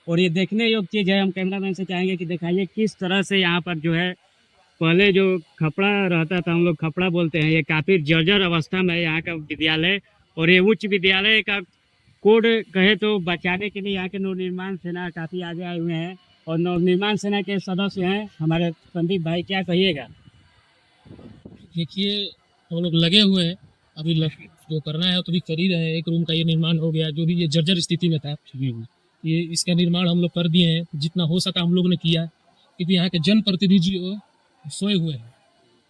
और ये देखने योग्य चीज़ है। हम कैमरामैन से चाहेंगे कि दिखाइए किस तरह से यहाँ पर जो है पहले जो खपड़ा रहता था, हम लोग खपड़ा बोलते हैं, ये काफ़ी जर्जर अवस्था में है यहाँ का विद्यालय। और ये उच्च विद्यालय का कोड कहे तो बचाने के लिए यहाँ के नवनिर्माण सेना काफ़ी आगे आए हुए हैं और नवनिर्माण सेना के सदस्य हैं हमारे संदीप भाई, क्या कहिएगा? देखिए हम लोग लगे हुए हैं अभी जो करना है तो भी कर ही रहे हैं। एक रूम का ये निर्माण हो गया, जो भी ये जर्जर स्थिति में था ये इसका निर्माण हम लोग कर दिए हैं, जितना हो सका हम लोग ने किया, क्योंकि यहाँ के जनप्रतिनिधि सोए हुए हैं।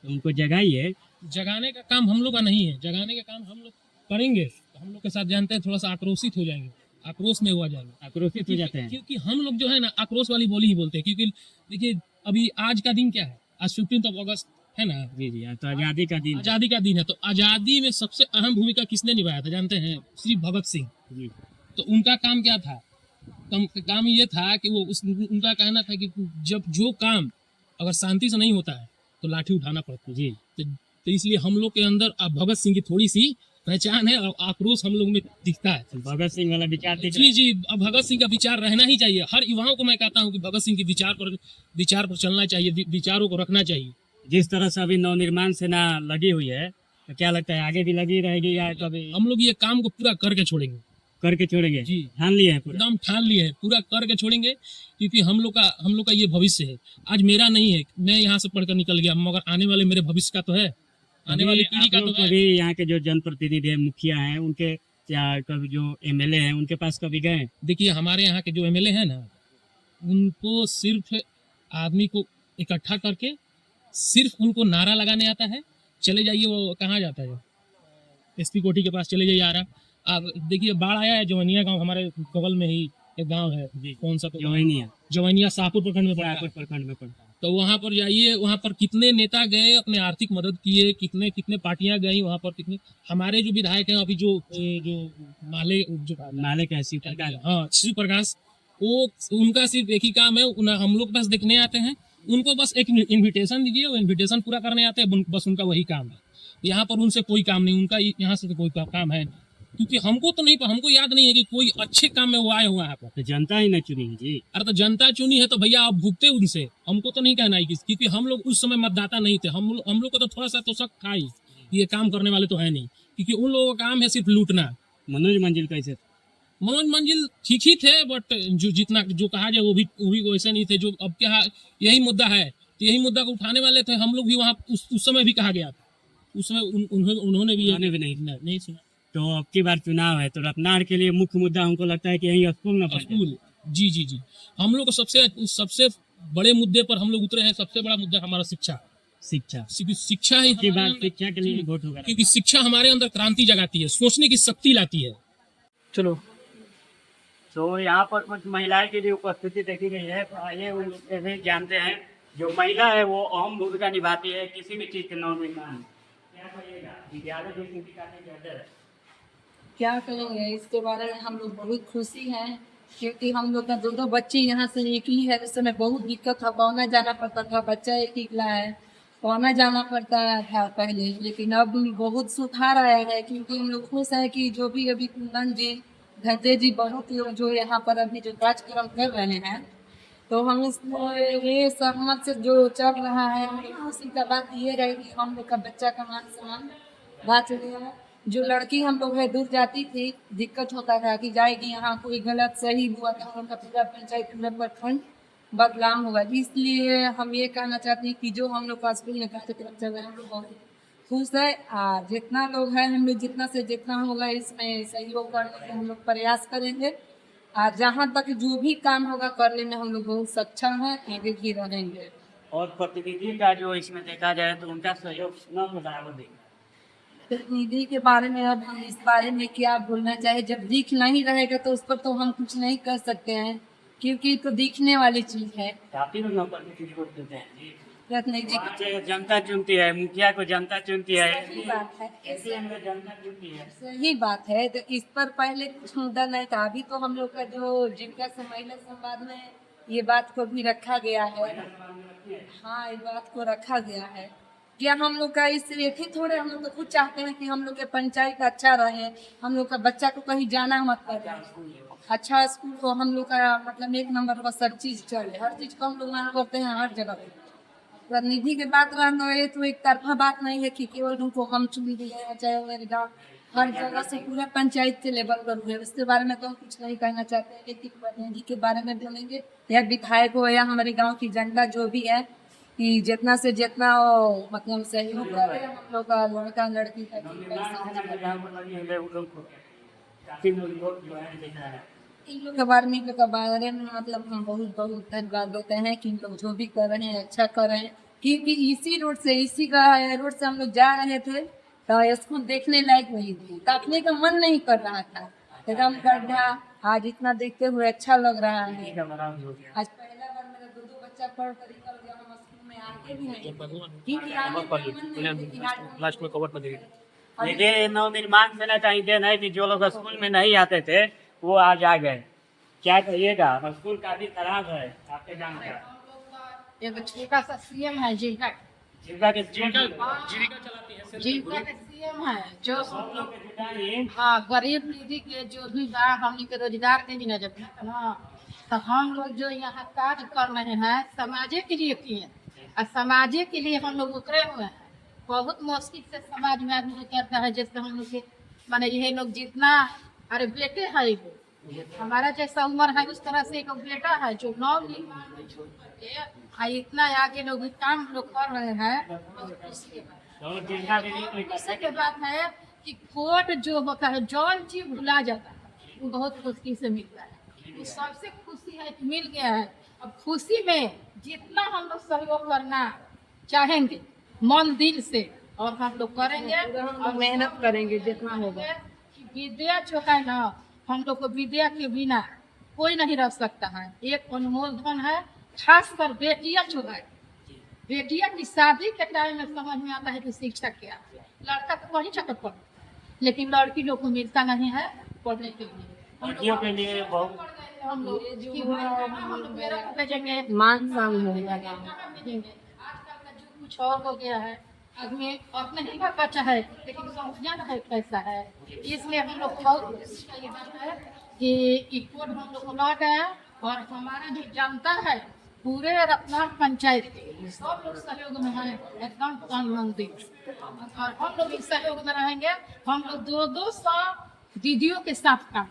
तो उनको जगाइए। जगाने का काम हम लोग का नहीं है, जगाने का काम हम लोग करेंगे तो हम लोग के साथ जानते हैं थोड़ा सा आक्रोशित हो जाएंगे, आक्रोश में हुआ जाएंगे, आक्रोशित हो जाते हैं। क्योंकि हम लोग जो है ना आक्रोश वाली बोली ही बोलते हैं। क्योंकि देखिए अभी आज का दिन क्या है, आज 15 अगस्त है ना। जी जी, आज तो आज़ादी का दिन। आज़ादी का दिन है, तो आज़ादी में सबसे अहम भूमिका किसने निभाया था जानते हैं? श्री भगत सिंह जी। तो उनका काम क्या था? काम ये था कि वो उनका कहना था कि जब जो काम अगर शांति से नहीं होता है तो लाठी उठाना पड़ता है। जी। तो इसलिए हम लोग के अंदर अब भगत सिंह की थोड़ी सी पहचान है और आक्रोश हम लोग में दिखता है। भगत सिंह वाला विचार दिख रहा जी है। जी, अब भगत सिंह का विचार रहना ही चाहिए। हर युवाओं को मैं कहता हूँ कि भगत सिंह के विचार पर चलना चाहिए, विचारों को रखना चाहिए। जिस तरह से अभी नवनिर्माण सेना लगी हुई है, तो क्या लगता है आगे भी लगी रहेगी या कभी हम लोग ये काम को पूरा करके छोड़ेंगे। करके छोड़ेंगे? जी, ठान लिए हैं पूरा? एकदम ठान लिए है, पूरा करके छोड़ेंगे, क्योंकि हम लोग का ये भविष्य है। आज मेरा नहीं है, मैं यहाँ से पढ़कर निकल गया, मगर आने वाले मेरे भविष्य का तो है, आने वाली पीढ़ी का तो है। कभी यहाँ के जो जनप्रतिनिधि है, मुखिया हैं, उनके या कभी जो एमएलए हैं उनके पास कभी गए? देखिए हमारे यहाँ के जो एमएलए हैं ना, उनको सिर्फ आदमी को इकट्ठा करके सिर्फ उनको नारा लगाने आता है, चले जाइए। वो कहाँ जाता है? एसपी कोठी के पास चले जाइए। आ रहा अब देखिए बाढ़ आया है, जवनिया गांव हमारे बगल में ही एक गांव है। कौन सा? जवनिया शाहपुर प्रखंड में पड़ता है। तो वहाँ पर जाइए, वहाँ पर कितने नेता गए, अपने आर्थिक मदद किए, कितने कितने पार्टियां गई वहाँ पर, कितने हमारे जो विधायक हैं अभी जो माले का शिव प्रकाश, हाँ शिव प्रकाश, वो उनका सिर्फ एक ही काम है, हम लोग बस देखने आते हैं, उनको बस एक इन्विटेशन दीजिए, वो इन्विटेशन पूरा करने आते हैं, बस उनका वही काम है। यहाँ पर उनसे कोई काम नहीं, उनका यहाँ से तो कोई काम है, क्योंकि हमको तो नहीं, हमको याद नहीं है कि कोई अच्छे काम में वो आए हुए हैं। तो जनता ही नहीं चुनी है जी। अरे तो जनता चुनी है तो भैया आप भुगते उनसे, हमको तो नहीं कहना है, क्योंकि हम लोग उस समय मतदाता नहीं थे। हम लोग को तो थोड़ा सा तो शक था ही, ये काम करने वाले तो है नहीं, क्योंकि उन लोगों का काम है सिर्फ लूटना। मनोज मंजिल कैसे? मनोज मंजिल ठीक ही थे, बट जो जितना जो कहा जाए वो भी वैसे नहीं थे। जो अब क्या यही मुद्दा है, तो यही मुद्दा को उठाने वाले थे हम लोग भी। वहाँ उस समय भी कहा गया था, उस समय उन्होंने भी नहीं सुना। तो अब की बार चुनाव है, तो रत्नार के लिए मुख्य मुद्दा हमको लगता है कि यही स्कूल न स्कूल। जी जी जी, हम लोग सबसे बड़े मुद्दे पर हम लोग उतरे हैं। सबसे बड़ा मुद्दा हमारा शिक्षा शिक्षा ही की बात, शिक्षा के लिए वोट होगा, क्योंकि शिक्षा हमारे अंदर क्रांति जगाती है, सोचने की शक्ति लाती है। चलो तो यहाँ पर कुछ महिलाएं की भी उपस्थिति देखी गई है, तो आइए उनसे भी जानते हैं। जो महिला है वो अहम भूमिका निभाती है किसी भी चीज के नवनिर्माण में। क्या कहिएगा? विद्यालय जो कि काफी बेहतर है। क्या करेंगे, इसके बारे में हम लोग बहुत खुशी हैं, क्योंकि हम लोग का दो बच्चे यहाँ से निकली है। उस समय बहुत दिक्कत था, पौना जाना पड़ता था, बच्चा एक निकला है, पौना जाना पड़ता था पहले। लेकिन अब बहुत सुधार आया है, क्योंकि हम लोग खुश हैं कि जो भी अभी कुंदन जी, घंटे जी, बहुत लोग जो यहाँ पर अभी जो कार्यक्रम कर रहे हैं, तो हम इसमें ये सहमत से जो चल रहा है, खुशी का बात ये रही कि हम लोग का बच्चा का मान सम्मान बात है। जो लड़की हम लोग है दूर जाती थी, दिक्कत होता था कि जाएगी, यहाँ कोई गलत सही हुआ तो हम लोग का पूरा पंचायत पूरा प्रखंड बदनाम हुआ। इसलिए हम ये कहना चाहते हैं कि जो हम लोग का स्कूल में कार्यक्रम चल रहा है, हम लोग बहुत खुश है। जितना लोग है, हम लोग जितना से जितना होगा इसमें सहयोग करने के हम लोग प्रयास करेंगे। जहाँ तक जो भी काम होगा करने में हम लोग बहुत सक्षम हैं, आगे भी रहेंगे। और प्रतिनिधि का जो इसमें देखा जाए तो उनका सहयोग न तो बराबर देगा। प्रतिनिधि के बारे में अब हम इस बारे में क्या बोलना चाहे, जब दिख नहीं रहेगा तो उस पर तो हम कुछ नहीं कर सकते हैं, क्योंकि तो दिखने वाली चीज है। काफी लोग न प्रतिनिधि को देते हैं जी। प्रतिनिधि जनता चुनती है, मुखिया को जनता चुनती है, सही बात है, ऐसे हम लोग जनता चुनती है। सही बात है। तो इस पर पहले कुछ मुद्दा नहीं था, अभी तो हम लोग का जो जीविका से महिला संवाद में ये बात को भी रखा गया है। हाँ, इस बात को रखा गया है। क्या हम लोग का इस एक ही थोड़े, हम लोग तो खुद चाहते हैं कि हम लोग के पंचायत अच्छा रहे, हम लोग का बच्चा को कहीं जाना मत पड़े। अच्छा स्कूल हो, हम लोग का मतलब एक नंबर पर सब चीज चले, हर चीज को हम लोग मांग करते हैं हर जगह पे। प्रतिनिधि की बात रहना है तो एक तरफा बात नहीं है कि केवल उनको हम चुनी दिए हैं, चाहे मेरे गाँव हर जगह से पूरा पंचायत के लेवल पर हुए। उसके बारे में तो हम कुछ नहीं कहना चाहते, लेकिन प्रतिनिधि के बारे में बोलेंगे या विधायक हो या हमारे गांव की जनता जो भी है कि जितना से जितना वो मतलब सहयोग करे हम लोग का लड़का लड़की का इन लोग के बारे में इन लोग के बारे में मतलब हम बहुत बहुत धन्यवाद देते हैं कि इन लोग जो भी कर रहे हैं अच्छा कर रहे हैं। क्योंकि इसी रोड से इसी का रोड से हम लोग जा रहे थे तो स्कूल देखने लायक नहीं थी, देखने का मन नहीं कर रहा था, एकदम गड्ढा। आज इतना देखते हुए अच्छा लग रहा है। आज पहला बार मेरा दो दो बच्चा पढ़ कर निकल गया, हम स्कूल में आते भी नहीं क्योंकि आने का मन नहीं, लेकिन आज लास्ट में कवर में देखिए नवनिर्माण देना चाहिए नहीं कि जो लोग स्कूल में नहीं आते थे वो आज आ गए। क्या कहिएगा, स्कूल काफी खराब है आपके गाँव का। एक छोटा सा सीएम है जिनका जिनका के जिनका सीएम है जो हाँ गरीब दीदी के जो भी बा हमनी के रोजगार देंगे ना जब हाँ तो हम लोग जो यहाँ कार्य कर रहे हैं समाज के लिए किए और समाज के लिए हम लोग उतरे हुए हैं। बहुत मुश्किल से समाज में आदमी करता है, जैसे हम लोग के माने ये लोग जितना अरे बेटे है वो हमारा जैसा उम्र है उस तरह से एक बेटा है जो नव निर्माण में छोड़ करके इतना आगे लोग काम लोग कर रहे हैं। खुशी के बात है कि कोर्ट जो होता है जौन चीज भुला जाता है वो बहुत मुश्किल से मिलता है। वो सबसे खुशी है कि मिल गया है। अब खुशी में जितना हम लोग सहयोग करना चाहेंगे मन दिल से और हम लोग करेंगे और मेहनत करेंगे जितना होगा। कि विद्या जो है ना हम लोग को विद्या के बिना कोई नहीं रह सकता है, एक अनमोल धन है। खासकर बेटियां जो है बेटियां की शादी के टाइम में समझ में आता है कि शिक्षा क्या है। लड़का तो वही चक्कर पड़ लेकिन लड़की लोग को मिलता नहीं है पढ़ने के लिए। लड़कियों के लिए बहुत हम लोग भेजेंगे मान भेजेंगे। आजकल का जो कुछ और हो गया है, आदमी अपने ही का बच्चा है लेकिन समझना है कैसा है। इसलिए हम लोग बहुत कोशिश का ये बात है कि कोर्ट हम लोग को लौट आया और हमारा जो जनता है पूरे रत्ना पंचायत के सब लोग सहयोग में है एकदम प्रधानमंत्री और हम लोग इस सहयोग में रहेंगे। हम लोग 200 दीदियों के साथ काम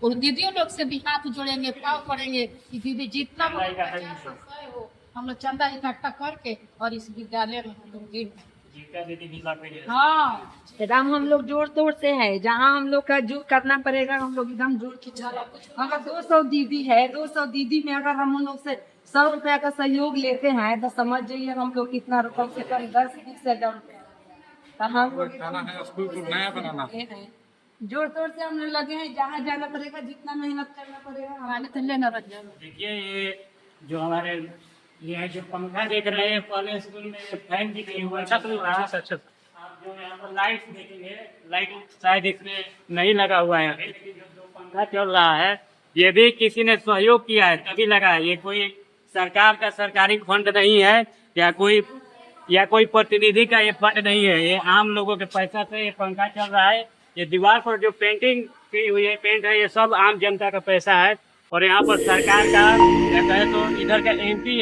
और दीदियों लोग से भी हाथ जोड़ेंगे, पाव पड़ेंगे कि दीदी जितना हो हम लोग चंदा इकट्ठा करके और इस विद्यालय में हम लोग हाँ एकदम हम लोग जोर तोड़ से है। जहाँ हम लोग का जो करना पड़ेगा हम लोग एकदम जोर की अगर 200 दीदी है 200 दीदी में अगर हम उन लोग से 100 रुपया का सहयोग लेते हैं तो समझ जाइए हम लोग कितना कम से कम 10-20 तो हम लोग जोर तोड़ से हम लोग लगे हैं। जहाँ जाना पड़ेगा जितना मेहनत करना पड़ेगा। देखिए ये जो हमारे ये जो पंखा देख रहे हैं पहले स्कूल में फैन दिख हुआ है, अच्छा आप जो यहाँ पर लाइट देखेंगे लाइट शायद इसमें नहीं लगा हुआ है अभी, लेकिन जो पंखा चल रहा है ये भी किसी ने सहयोग किया है तभी लगा है। ये कोई सरकार का सरकारी फंड नहीं है या कोई प्रतिनिधि का ये फंड नहीं है, ये आम लोगों के पैसा से ये पंखा चल रहा है। ये दीवार पर जो पेंटिंग की हुई है पेंट है ये सब आम जनता का पैसा है। और यहाँ पर सरकार का या कहे तो इधर का MP